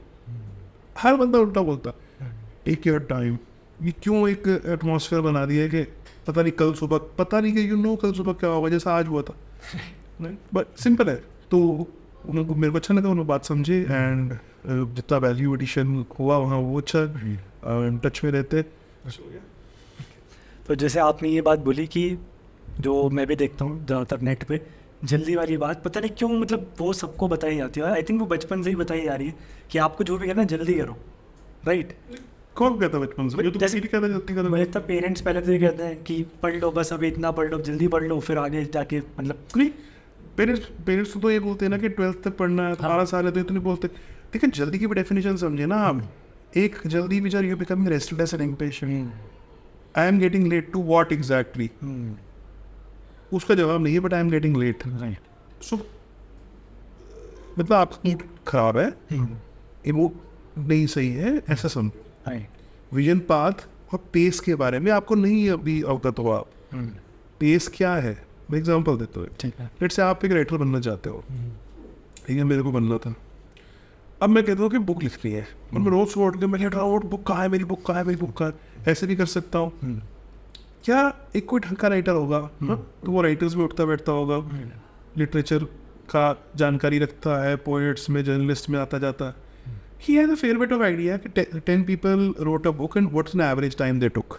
हर बंदा उल्टा बोलता टेक योर टाइम. ये क्यों एक एटमॉस्फेयर बना दिया है कि पता नहीं कल सुबह, पता नहीं कि कल सुबह क्या होगा, जैसा आज हुआ था. बट सिंपल है. तो उनको मेरे को अच्छा लगा, उन्होंने बात समझे एंड जितना वैल्यू एडिशन हुआ वहाँ वो अच्छा टच में रहते. तो जैसे आपने ये बात बोली कि जो मैं भी देखता हूँ ज़्यादातर नेट पे, जल्दी वाली बात पता नहीं क्यों मतलब वो सबको बताई जाती है. आई थिंक वो बचपन से ही बताई जा रही है कि आपको जो भी करना है जल्दी करो. राइट. कौन कहता बचपन से? जैसे जल्दी करो. मुझे तब पेरेंट्स पहले तो ये कहते हैं कि पढ़ लो, बस अभी इतना पढ़ लो, जल्दी पढ़ लो, फिर आगे जाके मतलब पेरेंट्स तो ये बोलते हैं ना कि 12th तक पढ़ना है, 18 साल है तो इतने बोलते. लेकिन जल्दी की भी डेफिनेशन समझे ना आप. एक जल्दी विचार you becoming restless and impatient. I am getting late to what exactly, उसका जवाब नहीं है, but I am getting late. So मतलब आपका मूड खराब है, ये मूड नहीं सही है, ऐसा समझ. विजन पाथ और पेस के बारे में आपको नहीं अभी अवगत हो. आप पेस क्या है मैं एग्जांपल देता हूँ. लेट्स से आप एक राइटर बनना चाहते हो, ठीक है, मेरे को बनना था. अब मैं कहता हूँ कि बुक लिखनी है, मैं रोज सुबह उठ के मैं लिख रहा हूँ बुक कहाँ है, मेरी बुक कहाँ है, मेरी बुक कहाँ है. ऐसे भी कर सकता हूँ. क्या एक कोई ढंग का राइटर होगा तो वो राइटर्स में उठता बैठता होगा, लिटरेचर का जानकारी रखता है, पोएट्स में, जर्नलिस्ट में आता जाता है. He has a fair bit of idea कि 10 people wrote a book and what's the average time they took.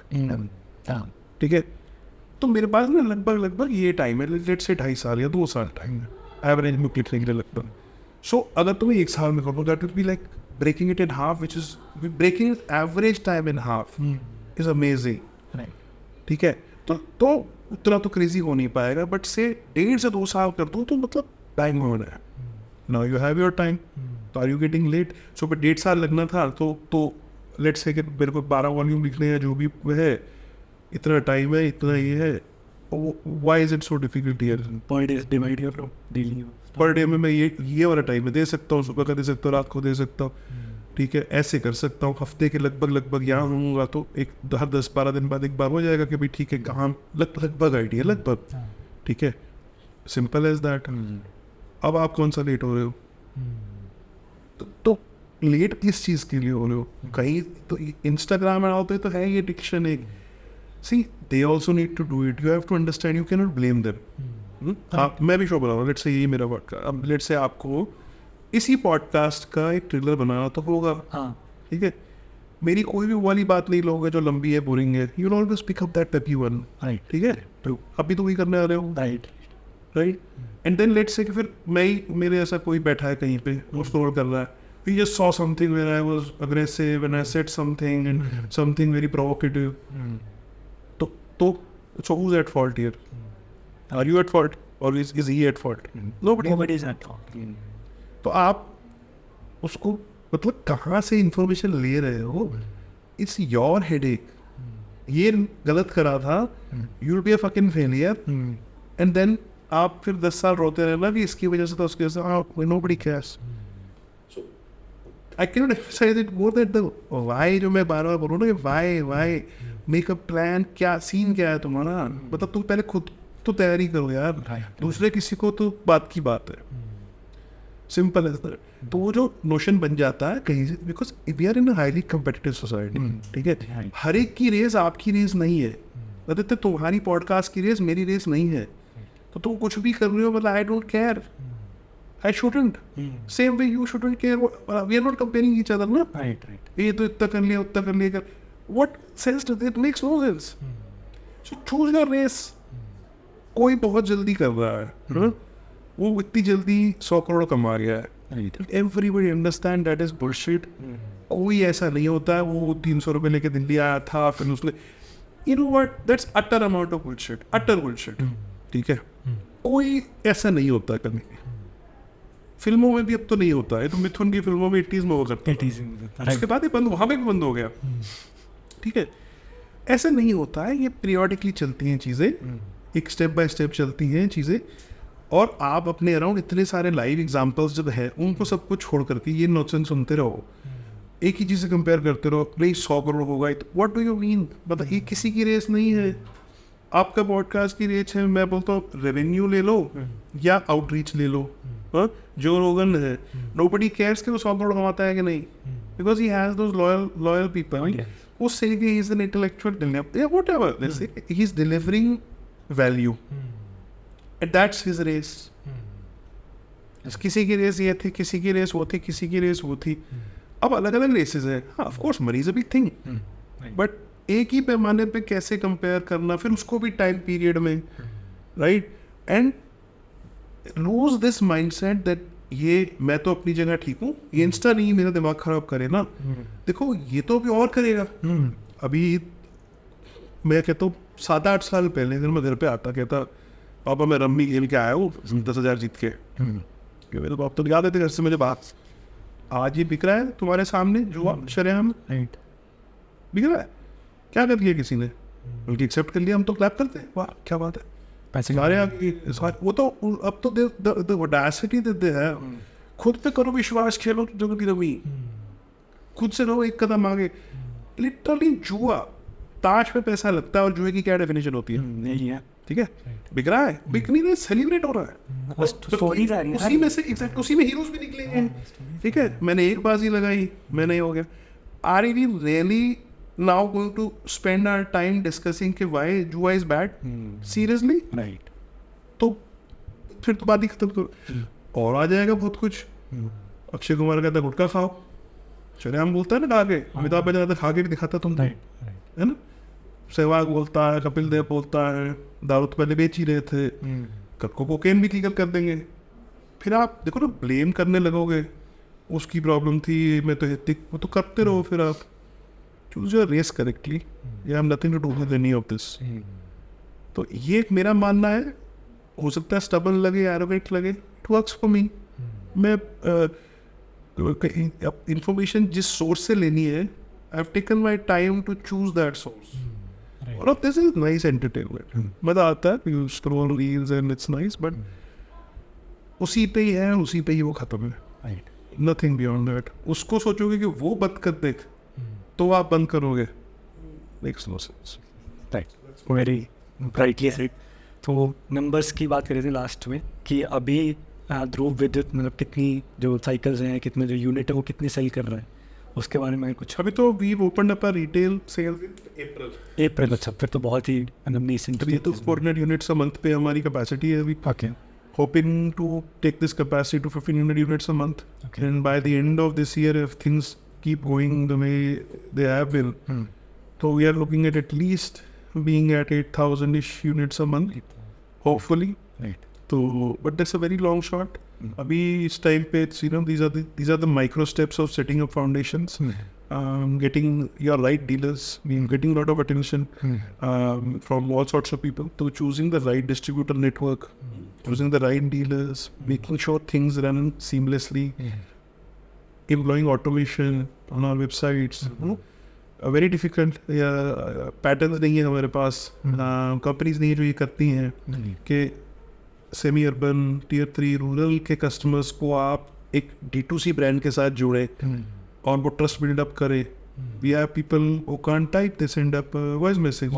ठीक है, तो मेरे पास ना लगभग ये टाइम है, लेट्स से 2.5 साल या 2 साल टाइम है एवरेज में लिखने के लिए लगभग. सो अगर तुम्हें 1 साल में करो that will be like breaking it in half, which is breaking average time in half is amazing. ठीक है, तो उतना तो क्रेजी हो नहीं पाएगा, बट से 1.5 से 2 साल कर दो तो मतलब टाइम होना है. Now you have your time. तो आर यू गेटिंग लेट? सो पर 1.5 साल लगना था तो लेट्स से कि मेरे को 12 वॉल्यूम लिखने हैं, जो भी है, इतना टाइम है, इतना ये है. Why is it so difficult here? Per day divide कर लो डेली. पर डे में मैं ये वाला टाइम में दे सकता हूँ, सुबह का दे सकता हूँ, रात को दे सकता हूँ. ठीक है, ऐसे कर सकता हूँ. हफ्ते के लगभग यहाँ होऊंगा तो एक हर 10-12 दिन बाद एक बार हो जाएगा कि भाई ठीक है कहाँ लगभग आइडिया लगभग. ठीक है, सिंपल एज दैट. अब आप कौन सा लेट हो रहे हो? तो लेट किस चीज़ के लिए हो रहे हो? कहीं तो इंस्टाग्राम ऑल पे तो है ये डिक्शन एक. See they also need to do it. You have to understand, you can not blame them. हाँ, मैं भी शो बना रहा हूँ, लेट्स से यही मेरा पॉडकास्ट. अब लेट्स से आपको इसी पॉडकास्ट का एक ट्रेलर बनाना तो होगा. ठीक है, मेरी कोई भी वाली बात नहीं लोगे जो लंबी है, बोरिंग है. You always pick up that peppy one. ठीक है, अभी तो वही करने आ रहे हो. Right. And then let's say कि फिर मेरे ऐसा कोई बैठा है कहीं पे, वो स्क्रॉल कर रहा है, we just saw something where I was aggressive and I said something and something very provocative. So who's at fault here? Are you at fault? और is he at fault? Nobody is at fault. तो आप उसको मतलब कहाँ से information ले रहे हो? It's your headache. ये गलत करा था, you will be a fucking failure, and then आप फिर 10 साल रोते रहना कि इसकी वजह से, तो उसकी वजह से, nobody cares. I cannot emphasize it more that the why जो मैं बार बार बोलूँ ना, why make a plan, क्या सीन क्या है तुम्हारा? मतलब तुम पहले खुद तो तैयारी करो यार, दूसरे किसी को तो बात की बात है. सिंपल है. तो वो जो नोशन बन जाता है कहीं से, because we are in a highly competitive society. ठीक है, हर एक की रेस आपकी रेस नहीं है. मतलब तुम्हारी पॉडकास्ट की रेस मेरी रेस नहीं है. तो तुम कुछ भी कर रहे हो, मतलब आई don't care, I shouldn't. Same way you shouldn't care. We are not comparing each other, ना? Right. ये तो इतना कर लिया, उतना कर लिया. What sense does it? Makes no sense. So choose your race. कोई बहुत जल्दी कर रहा है, वो इतनी जल्दी 100 करोड़ कमा गया है. Everybody understand that is bullshit. कोई ऐसा नहीं होता है. वो 300 रुपये लेके दिल्ली आया था, फिर उसने, you know what? That's utter amount of bullshit. Utter bullshit. ठीक है, कोई ऐसा नहीं होता कभी. फिल्मों में भी अब तो नहीं होता है. तो मिथुन की फिल्मों में 80s में हो सकता है, उसके बाद ये बंद, वहाँ पे भी बंद हो गया. ठीक है, ऐसा नहीं होता है. ये पीरियोडिकली चलती हैं चीज़ें, एक स्टेप बाय स्टेप चलती हैं चीज़ें. और आप अपने अराउंड इतने सारे लाइव एग्जांपल्स जब है, उनको सबको छोड़ करके ये नॉनसेंस सुनते रहो, एक ही चीज़ से कंपेयर करते रहो. नहीं 100 करोड़ होगा, व्हाट डू यू मीन? मतलब ये किसी की रेस नहीं है. आपका पॉडकास्ट की रेस है. मैं बोलता हूँ रेवेन्यू ले लो या आउटरीच ले लो. जो रोगन है, nobody cares कि वो 100 करोड़ कमाता है कि नहीं, because he has those loyal people. वो say कि he is an intellectual, yeah, whatever they say, he is delivering value, and that's his race. किसी की रेस ये थी, किसी की रेस वो थी, किसी की रेस वो थी. अब अलग अलग रेसेस है. हाँ, of course money is a big thing, but एक ही पैमाने पे कैसे कंपेयर करना, फिर उसको भी टाइम पीरियड में, right? And lose this mindset that ये मैं तो अपनी जगह ठीक हूँ, ये इंस्टा नहीं मेरा दिमाग खराब करे ना. देखो ये तो अभी और करेगा. अभी मैं कहता हूँ 7-8 साल पहले अगर मैं घर पे आता, कहता पापा मैं रम्मी खेल के आया हूँ 10,000 जीत के, मेरे पापा तो याद आते घर से मुझे बात, आज ये बिक रहा है तुम्हारे सामने जुआ शरेआम बिक रहा है. क्या कर दिया किसी ने? बल्कि एक्सेप्ट कर लिया, हम तो क्लैप करते हैं, वाह क्या बात है, पैसे सारे आगे. वो तो अब तो the audacity that they have. खुद पे करो विश्वास, खेलो जगत की रमी, खुद से रहो एक कदम आगे. लिटरली जुआ, ताश पे पैसा लगता है, और जुए की क्या डेफिनेशन होती है? नहीं है. ठीक है, बिक रहा है, बिक नहीं रहा, सेलिब्रेट हो रहा है. उसी में से एग्जैक्ट उसी में हीरोज भी निकलेंगे. ठीक है, मैंने एक बाजी लगाई, मैंने हो गया. Are we really now going to spend our time discussing कि why जुआ is bad? Seriously? Right. तो फिर तो बात ही खत्म करो. और आ जाएगा बहुत कुछ. अक्षय कुमार कहता है गुटखा खाओ, शरेआम बोलता है ना, खा के. अमिताभ बच्चन कहता खा के भी दिखाता तुम, है ना. सहवाग बोलता है, कपिल देव बोलता है दारू तो पहले बेच ही रहे थे, को कोकेन भी लीगल कर देंगे. फिर आप देखो ना, ब्लेम करने लगोगे, उसकी प्रॉब्लम थी, मैं तो हितिक, वो तो करते रहो. फिर आप choose your race correctly. You have nothing to do with any of this. तो ये एक मेरा मानना है. हो सकता है stubborn लगे, arrogant लगे, it works for me. मैं information जिस source से लेनी है, I've taken my time to choose that source. और this is nice entertainment. मजा आता है, you scroll reels and it's nice, but उसी पे ही है, उसी पे ही वो खत्म है. Nothing beyond that. उसको सोचोगे कि वो बंद कर देख, तो आप बंद करोगे. Makes no sense. Right. Very brightly said. तो नंबर्स की बात कर रहे थे लास्ट में कि अभी ध्रुव विद्युत मतलब कितनी जो साइकिल्स हैं, कितने जो यूनिट है वो कितने सेल कर रहे हैं, उसके बारे में कुछ. अभी तो we open up retail sales in April. अच्छा, फिर तो बहुत ही नीसेंट. तो 400 यूनिट्स अ मंथ पे हमारी कैपेसिटी है अभी. Okay. Hoping to take this capacity to 1,500 units a month. Okay. And by the end of this year, if things keep going the way they have been, so we are looking at least being at 8,000-ish units a month, hopefully. Right. So, but that's a very long shot. Abhi is time pe, you know, these are the micro steps of setting up foundations. getting your right dealers, getting a lot of attention from all sorts of people. So choosing the right distributor network, choosing the right dealers, making sure things run seamlessly, employing automation on our websites. Very difficult. Patterns नहीं है हमारे पास, companies नहीं है जो ये करती हैं कि सेमी अर्बन टियर 3 रूरल के कस्टमर्स को आप एक D2C ब्रांड के साथ जोड़ें और वो ट्रस्ट बिल्डअप करें. We have people who can't type, they send up voice message.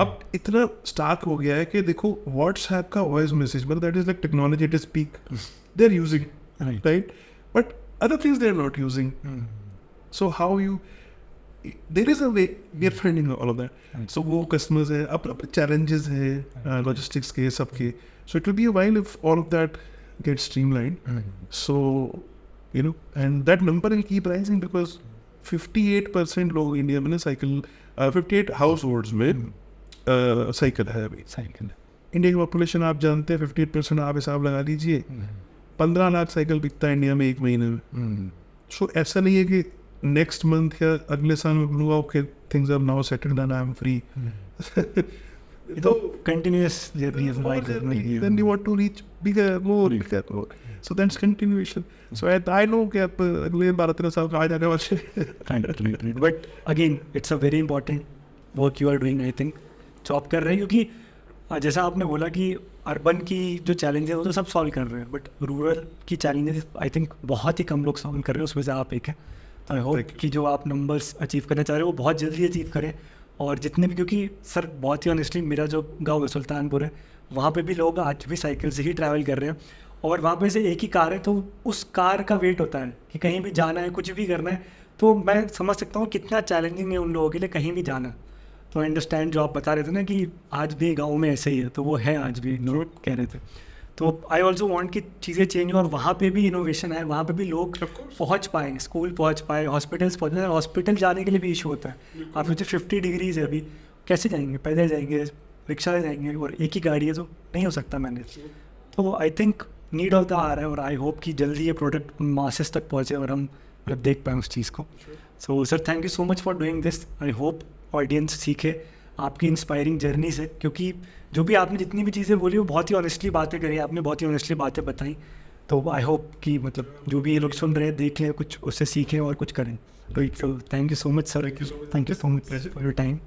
अब इतना स्टार्क हो गया है कि देखो व्हाट्सएप का वॉइस मैसेज, मतलब that is like technology, it is peak, they are using, right, but other things they are not using. So how you, there is a way, we are finding all of that. So वो customers है, अपने challenges है, logistics के सबके. So it will be a while if all of that gets streamlined. So you know, and that number will keep rising because 58% लोग India में ना cycle, 58 house में साइकिल है अभी. साइकिल इंडिया की पॉपुलेशन आप जानते हैं 58%, आप हिसाब लगा लीजिए 15 लाख साइकिल बिकता है इंडिया में एक महीने में. सो ऐसा नहीं है कि नेक्स्ट मंथ या अगले साल में बोलूँगा okay things are now settled and I am free. तो continuous journey is my journey. Then you want to reach bigger, more. So that's continuation. So I know कि आप अगले 12-13 साल का आ जाने वाले. But again it's a very important work you are doing. I think जो आप कर रहे हैं, क्योंकि जैसा आपने बोला कि अर्बन की जो चैलेंज है वो तो सब सॉल्व कर रहे हैं, बट रूरल की चैलेंजेस आई थिंक बहुत ही कम लोग सॉल्व कर रहे हैं, उसमें से आप एक है. आई होप कि जो आप नंबर्स अचीव करना चाह रहे हो वो बहुत जल्दी अचीव करें. और जितने भी, क्योंकि सर बहुत ही ऑनेस्टली मेरा जो गांव है सुल्तानपुर है, वहाँ पे भी लोग आज भी साइकिल से ही ट्रैवल कर रहे हैं. और वहाँ पे से एक ही कार है, तो उस कार का वेट होता है कि कहीं भी जाना है, कुछ भी करना है. तो मैं समझ सकता हूँ कितना चैलेंजिंग है उन लोगों के लिए कहीं भी जाना. तो आई अंडरस्टैंड जो आप बता रहे थे ना कि आज भी गाँव में ऐसे ही है, तो वो है आज भी, लोग कह रहे थे. तो आई ऑल्सो वांट कि चीज़ें चेंज हो और वहाँ पे भी इनोवेशन है, वहाँ पे भी लोग पहुँच पाएँ, स्कूल पहुँच पाए, हॉस्पिटल्स पहुँच पाए. हॉस्पिटल जाने के लिए भी इशू होता है. आप सोचिए 50 डिग्रीज है अभी, कैसे जाएंगे? पैदल जाएंगे, रिक्शा से जाएंगे, और एक ही गाड़ी है तो नहीं हो सकता मैनेज. तो I think need of the hour है, और आई होप कि जल्दी ये प्रोडक्ट मासेस तक पहुँचे और हम मतलब देख पाएँ उस चीज़ को. So sir thank you so much for doing this. I hope audience सीखे आपकी इंस्पायरिंग जर्नी से, क्योंकि जो भी आपने जितनी भी चीज़ें बोली वो बहुत ही ऑनेस्टली बातें करी, आपने बहुत ही ऑनेस्टली बातें बताई. तो आई होप कि मतलब जो भी ये लोग सुन रहे हैं, देख लें, कुछ उससे सीखें और कुछ करें. तो thank you so much sir. Thank you so much for your time.